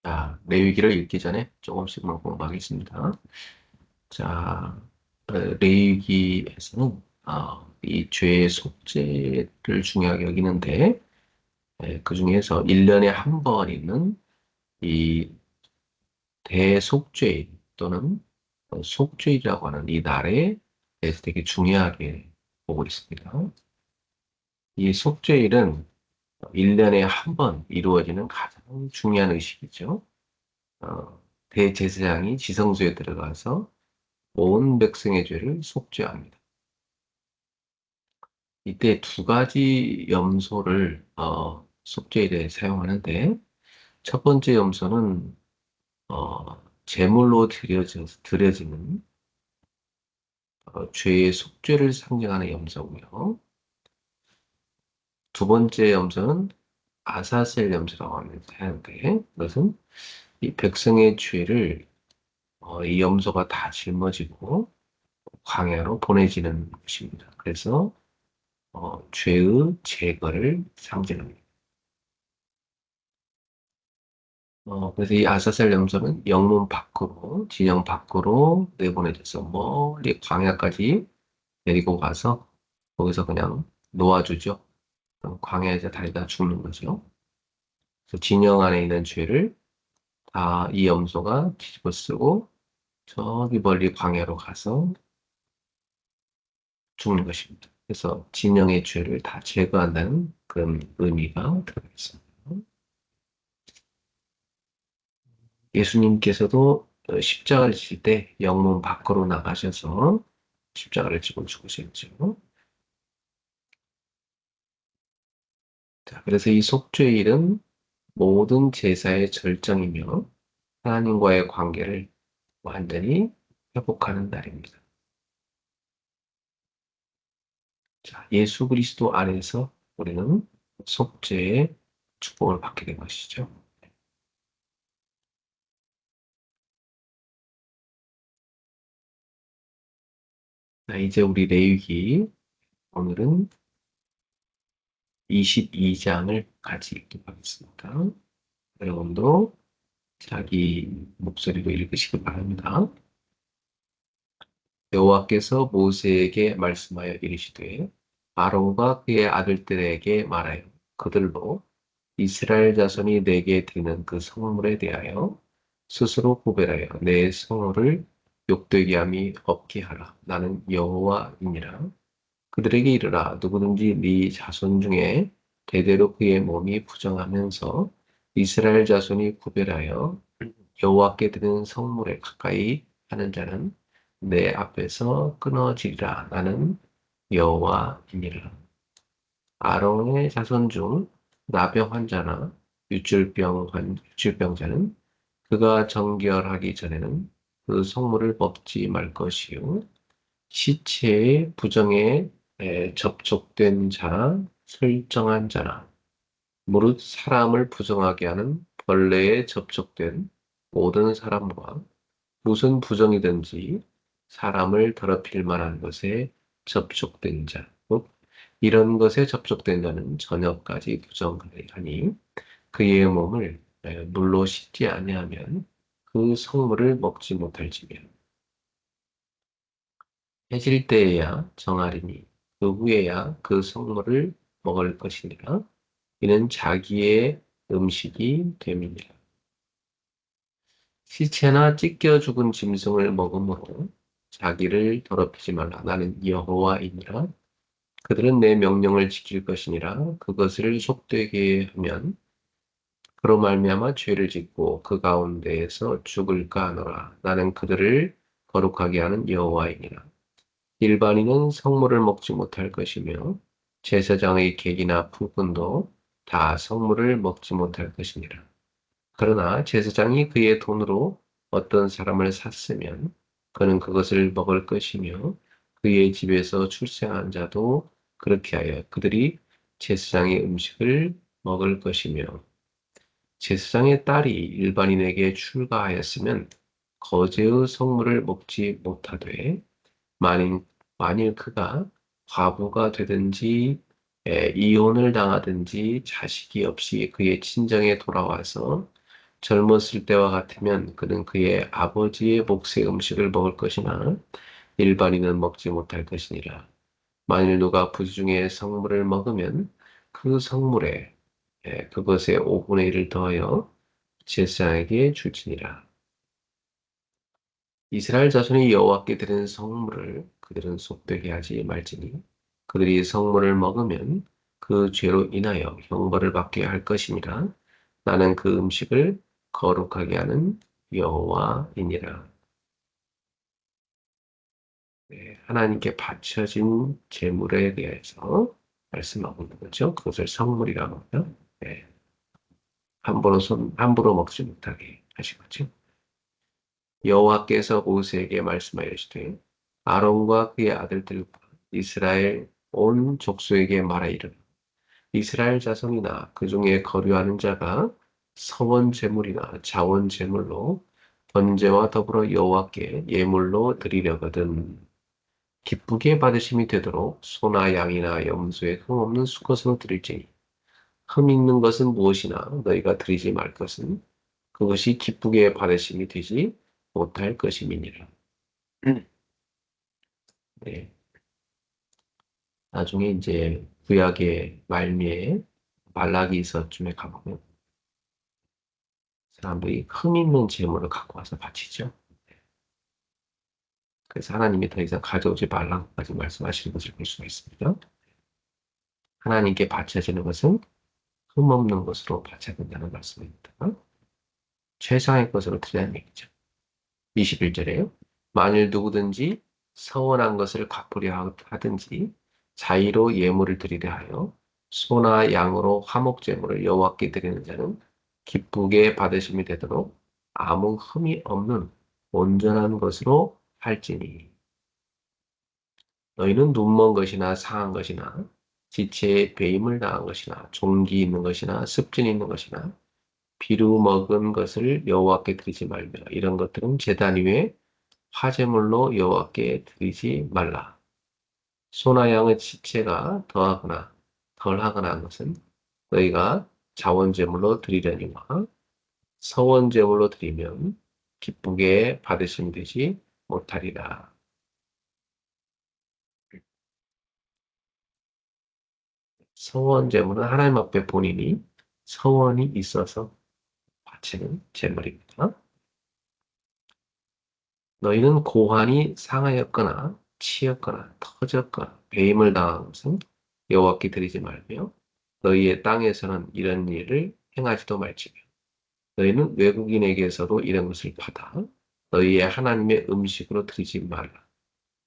자, 레위기를 읽기 전에 조금씩만 공부하겠습니다. 자, 레위기에서는 이 죄의 속죄를 중요하게 여기는데 그 중에서 1년에 한 번 있는 이 대속죄일 또는 속죄일이라고 하는 이 날에 대해서 되게 중요하게 보고 있습니다. 이 속죄일은 1년에 한 번 이루어지는 가장 중요한 의식이죠. 대제사장이 지성소에 들어가서 온 백성의 죄를 속죄합니다. 이때 두 가지 염소를 속죄에 대해 사용하는데 첫 번째 염소는 제물로 드려지는 죄의 속죄를 상징하는 염소고요. 두 번째 염소는 아사셀 염소라고 하는데 이것은 이 백성의 죄를 이 염소가 다 짊어지고 광야로 보내지는 것입니다. 그래서 죄의 제거를 상징합니다. 그래서 이 아사셀 염소는 영문 밖으로, 진영 밖으로 내보내져서 멀리 광야까지 데리고 가서 거기서 그냥 놓아주죠. 그럼 광야에서 달다 죽는 거죠. 그래서 진영 안에 있는 죄를 다 이 염소가 뒤집어 쓰고 저기 멀리 광야로 가서 죽는 것입니다. 그래서 진영의 죄를 다 제거한다는 그런 의미가 들어있습니다. 예수님께서도 십자가를 질 때 영문 밖으로 나가셔서 십자가를 지고 죽으셨죠. 자, 그래서 이 속죄일은 모든 제사의 절정이며 하나님과의 관계를 완전히 회복하는 날입니다. 자, 예수 그리스도 안에서 우리는 속죄의 축복을 받게 된 것이죠. 자, 이제 우리 레위기 오늘은 22장을 같이 읽도록 하겠습니다. 여러분도 자기 목소리로 읽으시기 바랍니다. 여호와께서 모세에게 말씀하여 이르시되 아론과 그의 아들들에게 말하여 그들로 이스라엘 자손이 내게 드리는 그 성물에 대하여 스스로 구별하여 내 성물을 욕되게 함이 없게 하라. 나는 여호와이니라. 그들에게 이르라. 누구든지 네 자손 중에 대대로 그의 몸이 부정하면서 이스라엘 자손이 구별하여 여호와께 드리는 성물에 가까이 하는 자는 내 앞에서 끊어지리라. 나는 여호와이니라. 아론의 자손 중 나병 환자나 유출병자는 그가 정결하기 전에는 그 성물을 먹지 말 것이요. 시체의 부정에 접촉된 자, 설정한 자나 무릇 사람을 부정하게 하는 벌레에 접촉된 모든 사람과 무슨 부정이든지 사람을 더럽힐 만한 것에 접촉된 자, 곧 이런 것에 접촉된 자는 저녁까지 부정하니 그의 몸을 물로 씻지 아니하면 그 성물을 먹지 못할지며 해질 때에야 정하리니 그 후에야 그 성물을 먹을 것이니라. 이는 자기의 음식이 됨이니라. 시체나 찢겨 죽은 짐승을 먹음으로 자기를 더럽히지 말라. 나는 여호와이니라. 그들은 내 명령을 지킬 것이니라. 그것을 속되게 하면 그로 말미암아 죄를 짓고 그 가운데에서 죽을까 하노라. 나는 그들을 거룩하게 하는 여호와이니라. 일반인은 성물을 먹지 못할 것이며 제사장의 객이나 풍꾼도 다 성물을 먹지 못할 것이니라. 그러나 제사장이 그의 돈으로 어떤 사람을 샀으면 그는 그것을 먹을 것이며 그의 집에서 출생한 자도 그렇게 하여 그들이 제사장의 음식을 먹을 것이며 제사장의 딸이 일반인에게 출가하였으면 거제의 성물을 먹지 못하되 만일, 만일 그가 과부가 되든지 이혼을 당하든지 자식이 없이 그의 친정에 돌아와서 젊었을 때와 같으면 그는 그의 아버지의 몫의 음식을 먹을 것이나 일반인은 먹지 못할 것이니라. 만일 누가 부지중에 성물을 먹으면 그 성물에 그것의 5분의 1을 더하여 제사장에게 줄지니라. 이스라엘 자손이 여호와께 드리는 성물을 그들은 속되게 하지 말지니 그들이 성물을 먹으면 그 죄로 인하여 형벌을 받게 할 것이니라. 나는 그 음식을 거룩하게 하는 여호와이니라. 네, 하나님께 바쳐진 제물에 대해서 말씀하고 있는 거죠. 그것을 성물이라고 하고요. 네, 함부로 먹지 못하게 하신 거죠. 여호와께서 모세에게 말씀하시되 아론과 그의 아들들과 이스라엘 온 족속에게 말하 이르라. 이스라엘 자손이나 그 중에 거류하는 자가 서원 제물이나 자원 제물로 번제와 더불어 여호와께 예물로 드리려거든 기쁘게 받으심이 되도록 소나 양이나 염소의 흠 없는 수컷으로 드릴지니 흠 있는 것은 무엇이나 너희가 드리지 말 것은 그것이 기쁘게 받으심이 되지 못할 것임이니라. 네. 나중에 이제 구약의 말미에 말라기서쯤에 가보면 사람들이 흠 있는 제물을 갖고 와서 바치죠. 그래서 하나님이 더 이상 가져오지 말라고까지 말씀하시는 것을 볼 수가 있습니다. 하나님께 바쳐지는 것은 흠 없는 것으로 바쳐야 된다는 말씀입니다. 최상의 것으로 드리라는 얘기죠. 21절에요. 만일 누구든지 서원한 것을 갚으려 하든지 자의로 예물을 드리려 하여 소나 양으로 화목제물을 여호와께 드리는 자는 기쁘게 받으심이 되도록 아무 흠이 없는 온전한 것으로 할지니 너희는 눈먼 것이나 상한 것이나 지체에 배임을 당한 것이나 종기 있는 것이나 습진 있는 것이나 비루 먹은 것을 여호와께 드리지 말며 이런 것들은 제단 위에 화제물로 여호와께 드리지 말라. 소나 양의 지체가 더하거나 덜하거나 한 것은 너희가 자원제물로 드리려니와 서원제물로 드리면 기쁘게 받으심 되지 못하리라. 서원제물은 하나님 앞에 본인이 서원이 있어서 바치는 제물입니다. 너희는 고환이 상하였거나 치였거나 터졌거나 배임을 당한 것은 여호와께 드리지 말며 너희의 땅에서는 이런 일을 행하지도 말지며 너희는 외국인에게서도 이런 것을 받아 너희의 하나님의 음식으로 드리지 말라.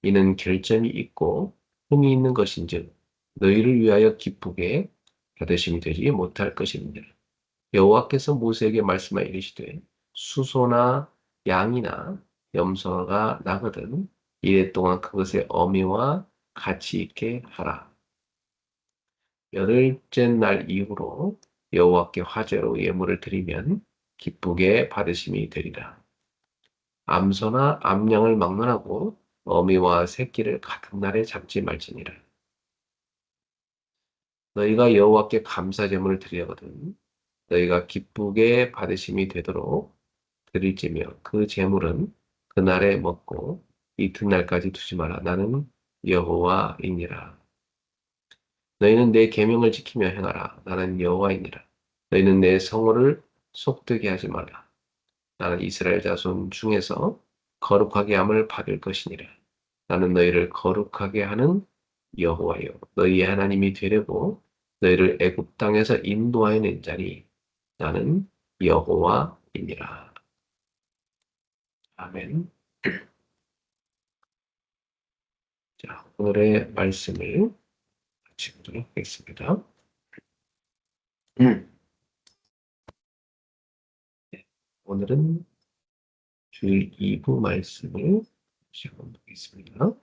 이는 결점이 있고 흠이 있는 것인즉 너희를 위하여 기쁘게 받으심이 되지 못할 것입니다. 여호와께서 모세에게 말씀하여 이르시되 수소나 양이나 염소가 나거든 이래 동안 그것의 어미와 같이 있게 하라. 열흘째 날 이후로 여호와께 화제로 예물을 드리면 기쁘게 받으심이 되리라. 암소나 암양을 막론하고 어미와 새끼를 같은 날에 잡지 말지니라. 너희가 여호와께 감사 제물을 드리거든 너희가 기쁘게 받으심이 되도록 드릴지며 그 제물은 그날에 먹고 이튿날까지 두지 마라. 나는 여호와이니라. 너희는 내 계명을 지키며 행하라. 나는 여호와이니라. 너희는 내 성호를 속되게 하지 말라. 나는 이스라엘 자손 중에서 거룩하게 함을 받을 것이니라. 나는 너희를 거룩하게 하는 여호와요. 너희의 하나님이 되려고 너희를 애굽 땅에서 인도하여 낸 자니 나는 여호와이니라. 아멘. 자, 오늘의 말씀을 같이 보도록 하겠습니다. 네, 오늘은 주일 2부 말씀을 시작하겠습니다.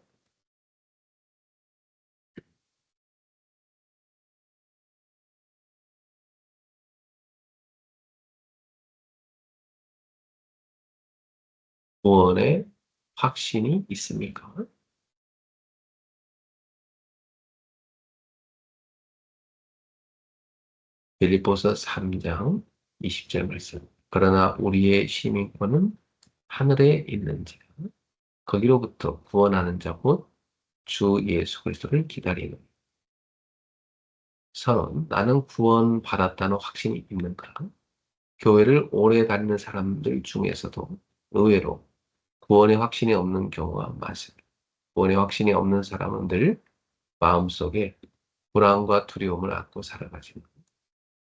구원의 확신이 있습니까? 빌립보서 3장 20절 말씀. 그러나 우리의 시민권은 하늘에 있는지라. 거기로부터 구원하는 자 곧 주 예수 그리스도를 기다리는 서론. 나는 구원받았다는 확신이 있는가? 교회를 오래 다니는 사람들 중에서도 의외로 구원의 확신이 없는 경우가 많습니다. 구원의 확신이 없는 사람들 마음속에 불안과 두려움을 안고 살아가지만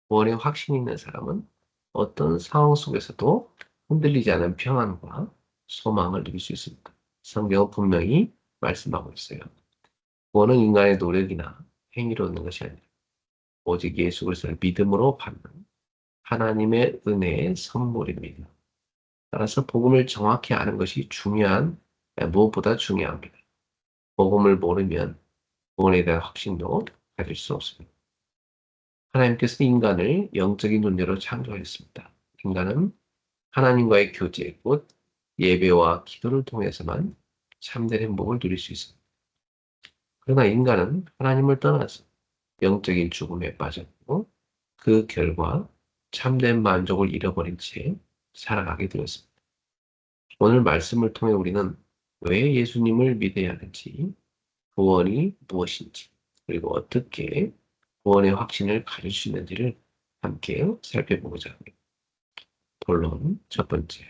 구원의 확신이 있는 사람은 어떤 상황 속에서도 흔들리지 않은 평안과 소망을 누릴 수 있습니다. 성경은 분명히 말씀하고 있어요. 구원은 인간의 노력이나 행위로 얻는 것이 아니라 오직 예수 그리스도를 믿음으로 받는 하나님의 은혜의 선물입니다. 따라서 복음을 정확히 아는 것이 무엇보다 중요합니다. 복음을 모르면 구원에 대한 확신도 가질 수 없습니다. 하나님께서 인간을 영적인 존재로 창조하였습니다. 인간은 하나님과의 교제, 곧 예배와 기도를 통해서만 참된 행복을 누릴 수 있습니다. 그러나 인간은 하나님을 떠나서 영적인 죽음에 빠졌고 그 결과 참된 만족을 잃어버린 채 살아가게 되었습니다. 오늘 말씀을 통해 우리는 왜 예수님을 믿어야 하는지, 구원이 무엇인지, 그리고 어떻게 구원의 확신을 가질 수 있는지를 함께 살펴보고자 합니다. 본론 첫 번째,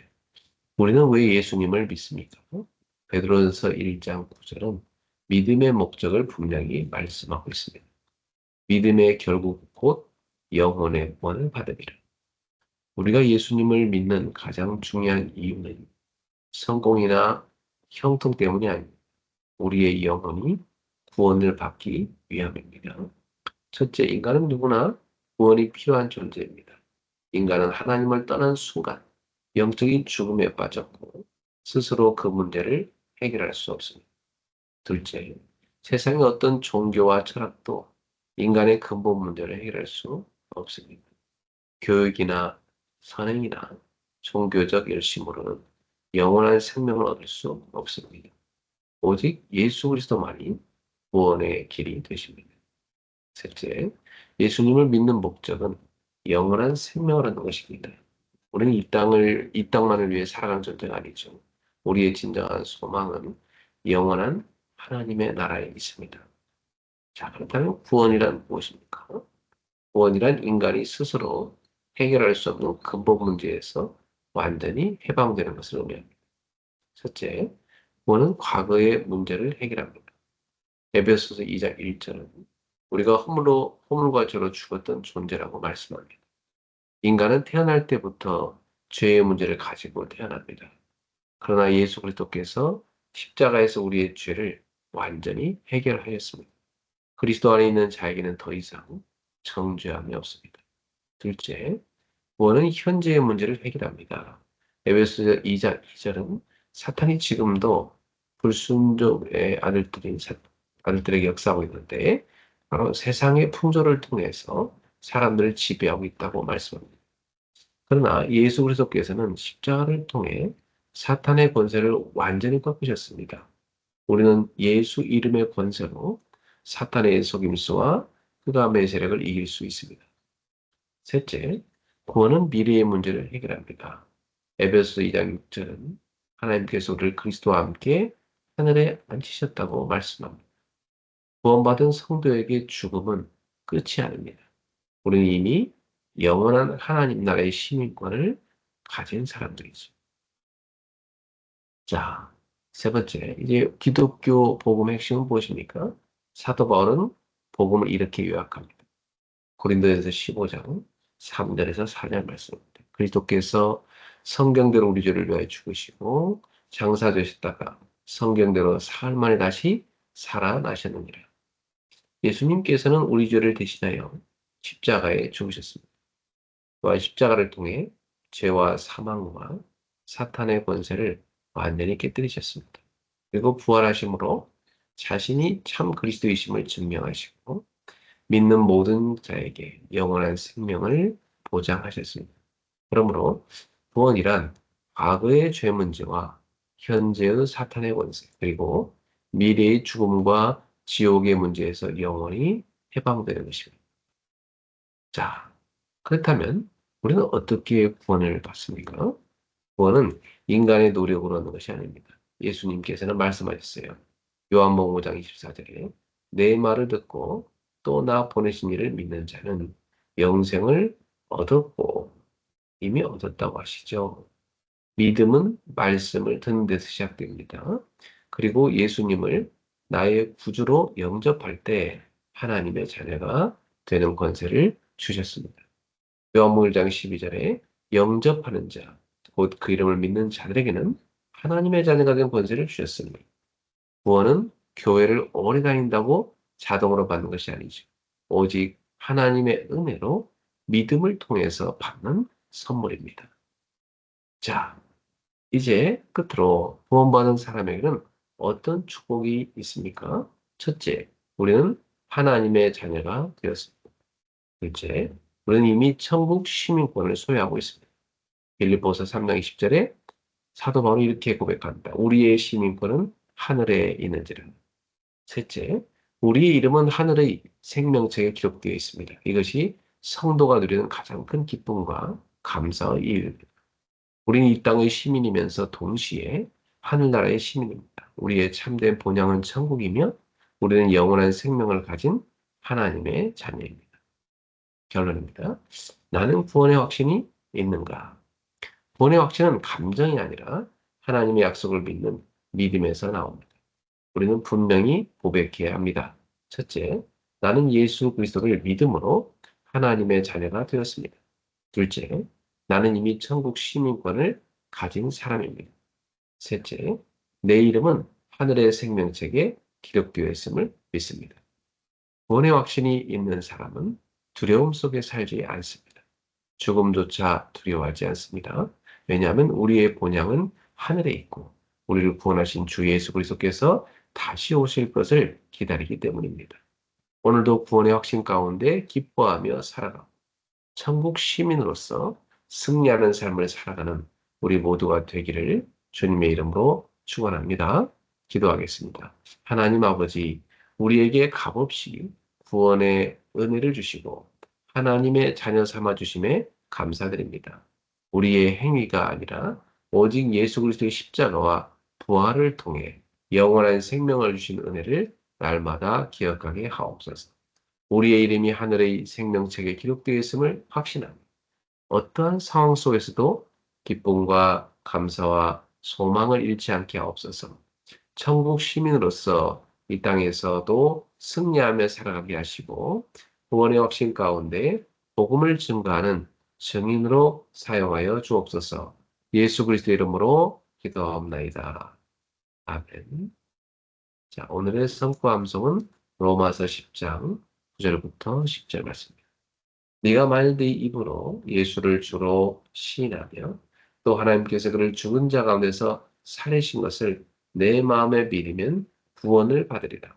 우리는 왜 예수님을 믿습니까? 베드로전서 1장 9절은 믿음의 목적을 분명히 말씀하고 있습니다. 믿음의 결국 곧 영혼의 구원을 받음이라. 우리가 예수님을 믿는 가장 중요한 이유는 성공이나 형통 때문이 아닙니다. 우리의 영혼이 구원을 받기 위함입니다. 첫째, 인간은 누구나 구원이 필요한 존재입니다. 인간은 하나님을 떠난 순간 영적인 죽음에 빠졌고 스스로 그 문제를 해결할 수 없습니다. 둘째, 세상의 어떤 종교와 철학도 인간의 근본 문제를 해결할 수 없습니다. 교육이나 선행이나 종교적 열심으로는 영원한 생명을 얻을 수 없습니다. 오직 예수 그리스도만이 구원의 길이 되십니다. 셋째, 예수님을 믿는 목적은 영원한 생명을 얻는 것입니다. 우리는 이 땅만을 위해 살아가는 존재가 아니죠. 우리의 진정한 소망은 영원한 하나님의 나라에 있습니다. 자, 그렇다면 구원이란 무엇입니까? 구원이란 인간이 스스로 해결할 수 없는 근본 문제에서 완전히 해방되는 것을 의미합니다. 첫째, 구원은 과거의 문제를 해결합니다. 에베소서 2장 1절은 우리가 허물과 죄로 죽었던 존재라고 말씀합니다. 인간은 태어날 때부터 죄의 문제를 가지고 태어납니다. 그러나 예수 그리스도께서 십자가에서 우리의 죄를 완전히 해결하였습니다. 그리스도 안에 있는 자에게는 더 이상 정죄함이 없습니다. 둘째, 구원은 현재의 문제를 해결합니다. 에베소서 2장 2절은 사탄이 지금도 불순종의 아들들에게 역사하고 있는데 바로 세상의 풍조를 통해서 사람들을 지배하고 있다고 말씀합니다. 그러나 예수 그리스도께서는 십자가를 통해 사탄의 권세를 완전히 꺾으셨습니다. 우리는 예수 이름의 권세로 사탄의 속임수와 흑암의 세력을 이길 수 있습니다. 셋째, 구원은 미래의 문제를 해결합니다. 에베소서 2장 6절은 하나님께서 우리를 그리스도와 함께 하늘에 앉히셨다고 말씀합니다. 구원받은 성도에게 죽음은 끝이 아닙니다. 우리는 이미 영원한 하나님 나라의 시민권을 가진 사람들이죠. 자, 세 번째, 이제 기독교 복음의 핵심은 무엇입니까? 사도 바울은 복음을 이렇게 요약합니다. 고린도전서 15장 3절에서 4절 말씀입니다. 그리스도께서 성경대로 우리 죄를 위하여 죽으시고 장사되셨다가 성경대로 사흘 만에 다시 살아나셨느니라. 예수님께서는 우리 죄를 대신하여 십자가에 죽으셨습니다. 또한 십자가를 통해 죄와 사망과 사탄의 권세를 완전히 깨뜨리셨습니다. 그리고 부활하심으로 자신이 참 그리스도이심을 증명하시고 믿는 모든 자에게 영원한 생명을 보장하셨습니다. 그러므로 구원이란 과거의 죄 문제와 현재의 사탄의 권세, 그리고 미래의 죽음과 지옥의 문제에서 영원히 해방되는 것입니다. 자, 그렇다면 우리는 어떻게 구원을 받습니까? 구원은 인간의 노력으로 하는 것이 아닙니다. 예수님께서는 말씀하셨어요. 요한복음 5장 24절에 내 말을 듣고 또 나 보내신 이를 믿는 자는 영생을 얻었고 이미 얻었다고 하시죠. 믿음은 말씀을 듣는 데서 시작됩니다. 그리고 예수님을 나의 구주로 영접할 때 하나님의 자녀가 되는 권세를 주셨습니다. 요한복음 1장 12절에 영접하는 자, 곧 그 이름을 믿는 자들에게는 하나님의 자녀가 된 권세를 주셨습니다. 구원은 교회를 오래 다닌다고 자동으로 받는 것이 아니죠. 오직 하나님의 은혜로 믿음을 통해서 받는 선물입니다. 자, 이제 끝으로 구원받은 사람에게는 어떤 축복이 있습니까? 첫째, 우리는 하나님의 자녀가 되었습니다. 둘째, 우리는 이미 천국 시민권을 소유하고 있습니다. 빌립보서 3장 20절에 사도 바울이 이렇게 고백합니다. 우리의 시민권은 하늘에 있는지라. 셋째, 우리의 이름은 하늘의 생명책에 기록되어 있습니다. 이것이 성도가 누리는 가장 큰 기쁨과 감사의 일입니다. 우리는 이 땅의 시민이면서 동시에 하늘나라의 시민입니다. 우리의 참된 본향은 천국이며 우리는 영원한 생명을 가진 하나님의 자녀입니다. 결론입니다. 나는 구원의 확신이 있는가? 구원의 확신은 감정이 아니라 하나님의 약속을 믿는 믿음에서 나옵니다. 우리는 분명히 고백해야 합니다. 첫째, 나는 예수 그리스도를 믿음으로 하나님의 자녀가 되었습니다. 둘째, 나는 이미 천국 시민권을 가진 사람입니다. 셋째, 내 이름은 하늘의 생명책에 기록되어 있음을 믿습니다. 구원의 확신이 있는 사람은 두려움 속에 살지 않습니다. 죽음조차 두려워하지 않습니다. 왜냐하면 우리의 본향은 하늘에 있고 우리를 구원하신 주 예수 그리스도께서 다시 오실 것을 기다리기 때문입니다. 오늘도 구원의 확신 가운데 기뻐하며 살아가고 천국 시민으로서 승리하는 삶을 살아가는 우리 모두가 되기를 주님의 이름으로 축원합니다. 기도하겠습니다. 하나님 아버지, 우리에게 값없이 구원의 은혜를 주시고 하나님의 자녀 삼아 주심에 감사드립니다. 우리의 행위가 아니라 오직 예수 그리스도의 십자가와 부활을 통해 영원한 생명을 주신 은혜를 날마다 기억하게 하옵소서. 우리의 이름이 하늘의 생명책에 기록되어 있음을 확신합니다. 어떠한 상황 속에서도 기쁨과 감사와 소망을 잃지 않게 하옵소서. 천국 시민으로서 이 땅에서도 승리하며 살아가게 하시고 구원의 확신 가운데 복음을 증거하는 증인으로 사용하여 주옵소서. 예수 그리스도 이름으로 기도하옵나이다. 아멘. 자, 오늘의 성구 암송은 로마서 10장 9절부터 10절 말씀입니다. 네가 만일 네 입으로 예수를 주로 시인하며 또 하나님께서 그를 죽은 자 가운데서 살리신 것을 내 마음에 믿으면 구원을 받으리라.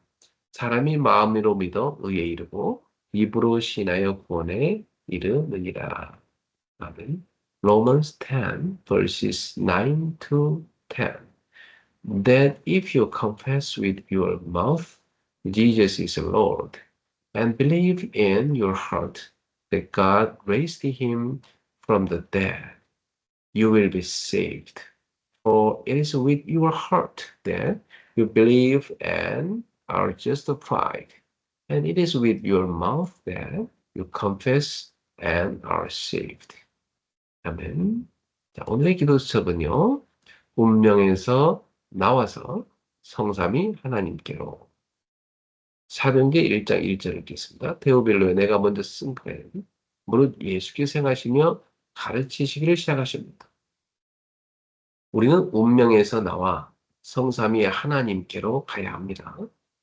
사람이 마음으로 믿어 의에 이르고 입으로 시인하여 구원에 이르느니라. 아멘. Romans 10 verses 9 to 10. That if you confess with your mouth Jesus is Lord and believe in your heart that God raised him from the dead, you will be saved. For it is with your heart that you believe and are justified, and it is with your mouth that you confess and are saved. 아멘. 자, 오늘의 기도 수첩은요, 운명에서 나와서 성삼위 하나님께로. 사도행전 1장 1절을 읽겠습니다. 데오빌로에 내가 먼저 쓴 글은 무릇 예수께서 행하시며 가르치시기를 시작하십니다. 우리는 운명에서 나와 성삼위 하나님께로 가야 합니다.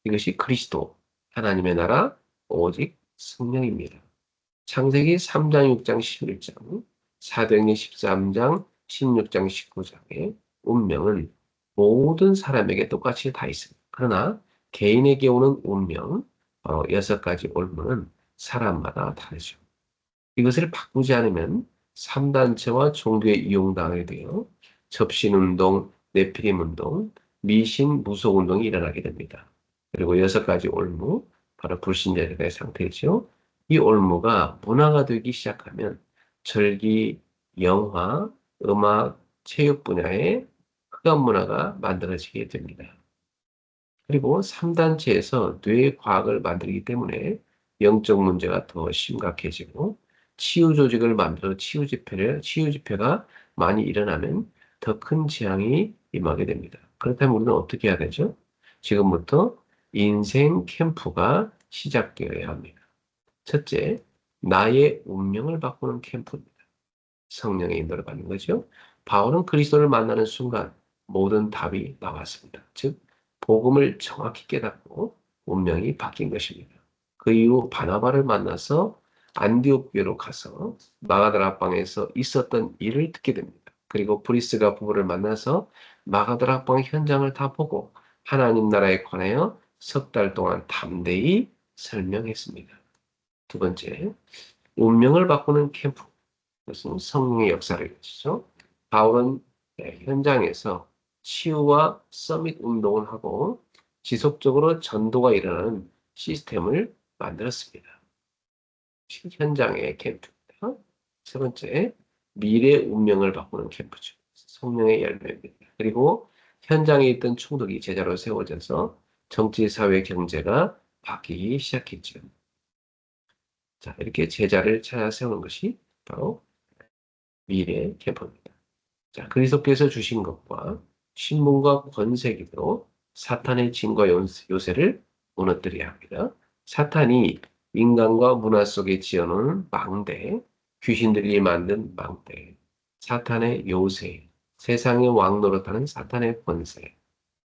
이것이 그리스도, 하나님의 나라, 오직 성령입니다. 창세기 3장, 6장, 11장, 사도행전 13장, 16장, 19장의 운명은 모든 사람에게 똑같이 다 있습니다. 그러나 개인에게 오는 운명, 바로 6가지 올무는 사람마다 다르죠. 이것을 바꾸지 않으면 3단체와 종교에 이용당하게 되어 접신운동, 네피림운동, 미신, 무속운동이 일어나게 됩니다. 그리고 6가지 올무, 바로 불신자들의 상태죠. 이 올무가 문화가 되기 시작하면 절기, 영화, 음악, 체육 분야의 흑암 문화가 만들어지게 됩니다. 그리고 3단체에서 뇌과학을 만들기 때문에 영적 문제가 더 심각해지고 치유 조직을 만들어 치유 집회가 많이 일어나면 더 큰 재앙이 임하게 됩니다. 그렇다면 우리는 어떻게 해야 되죠? 지금부터 인생 캠프가 시작되어야 합니다. 첫째, 나의 운명을 바꾸는 캠프입니다. 성령의 인도를 받는 거죠. 바울은 그리스도를 만나는 순간 모든 답이 나왔습니다. 즉, 복음을 정확히 깨닫고 운명이 바뀐 것입니다. 그 이후 바나바를 만나서 안디옥 교회로 가서 마가다락방에서 있었던 일을 듣게 됩니다. 그리고 브리스가 부부를 만나서 마가다락방 현장을 다 보고 하나님 나라에 관하여 석 달 동안 담대히 설명했습니다. 두 번째, 운명을 바꾸는 캠프. 그것은 성령의 역사를 가지죠. 바울은 현장에서 치유와 서밋 운동을 하고 지속적으로 전도가 일어나는 시스템을 만들었습니다. 현장의 캠프입니다. 세 번째, 미래 운명을 바꾸는 캠프죠. 성령의 열매입니다. 그리고 현장에 있던 총독이 제자로 세워져서 정치, 사회, 경제가 바뀌기 시작했죠. 자, 이렇게 제자를 찾아 세우는 것이 바로 미래 캠프입니다. 자, 그리스도께서 주신 것과 신분과 권세기로 사탄의 진과 요새를 무너뜨려야 합니다. 사탄이 인간과 문화 속에 지어놓은 망대, 귀신들이 만든 망대, 사탄의 요새, 세상의 왕 노릇하는 사탄의 권세,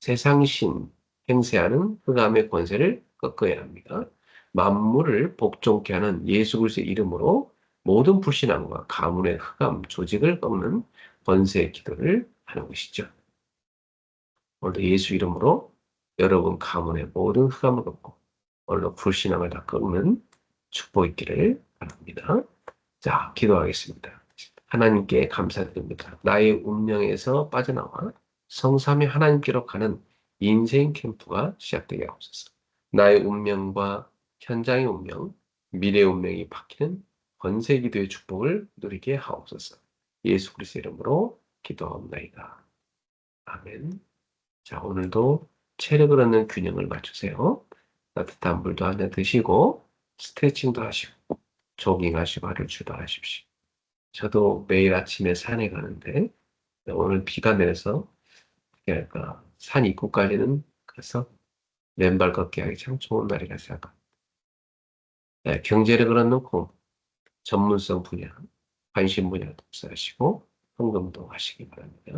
세상신 행세하는 흑암의 권세를 꺾어야 합니다. 만물을 복종케 하는 예수 그리스도의 이름으로 모든 불신앙과 가문의 흑암 조직을 꺾는 권세의 기도를 하는 것이죠. 오늘도 예수 이름으로 여러분 가문의 모든 흑암을 꺾고 오늘도 불신앙을 다 꺾는 축복 있기를 바랍니다. 자, 기도하겠습니다. 하나님께 감사드립니다. 나의 운명에서 빠져나와 성삼위 하나님께로 가는 인생 캠프가 시작되게 하옵소서. 나의 운명과 현장의 운명, 미래의 운명이 바뀌는 권세 기도의 축복을 누리게 하옵소서. 예수 그리스도의 이름으로 기도하옵나이다. 아멘. 자, 오늘도 체력을 얻는 균형을 맞추세요. 따뜻한 물도 한 잔 드시고 스트레칭도 하시고 조깅하시고 하루 주도하십시오. 저도 매일 아침에 산에 가는데 오늘 비가 내려서 그러니까 산 입구까지는 가서 맨발 걷기 하기 참 좋은 날이라 생각합니다. 네, 경제력을 얻는 공, 전문성 분야, 관심 분야 독서하시고 헌금도 하시기 바랍니다.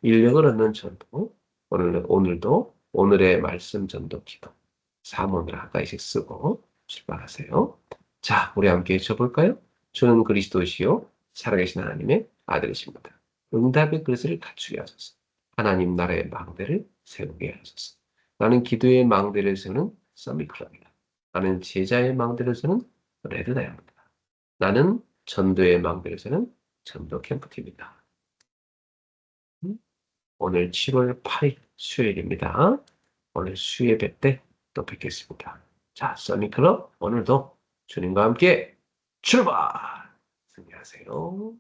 인력을 얻는 전도, 오늘도 오늘의 말씀 전도 기도, 사문을 하나씩 쓰고 출발하세요. 자, 우리 함께 해쳐볼까요? 주는 그리스도시요 살아계신 하나님의 아들이십니다. 응답의 그릇을 갖추게 하소서. 하나님 나라의 망대를 세우게 하소서. 나는 기도의 망대를 세우는 서밋클럽이다. 나는 제자의 망대를 세우는 레드다이아입니다. 나는 전도의 망대를 세우는 전도 캠프팀이다. 오늘 7월 8일 수요일입니다. 오늘 수요예배 때 또 뵙겠습니다. 자, 써니클럽 오늘도 주님과 함께 출발! 승리하세요.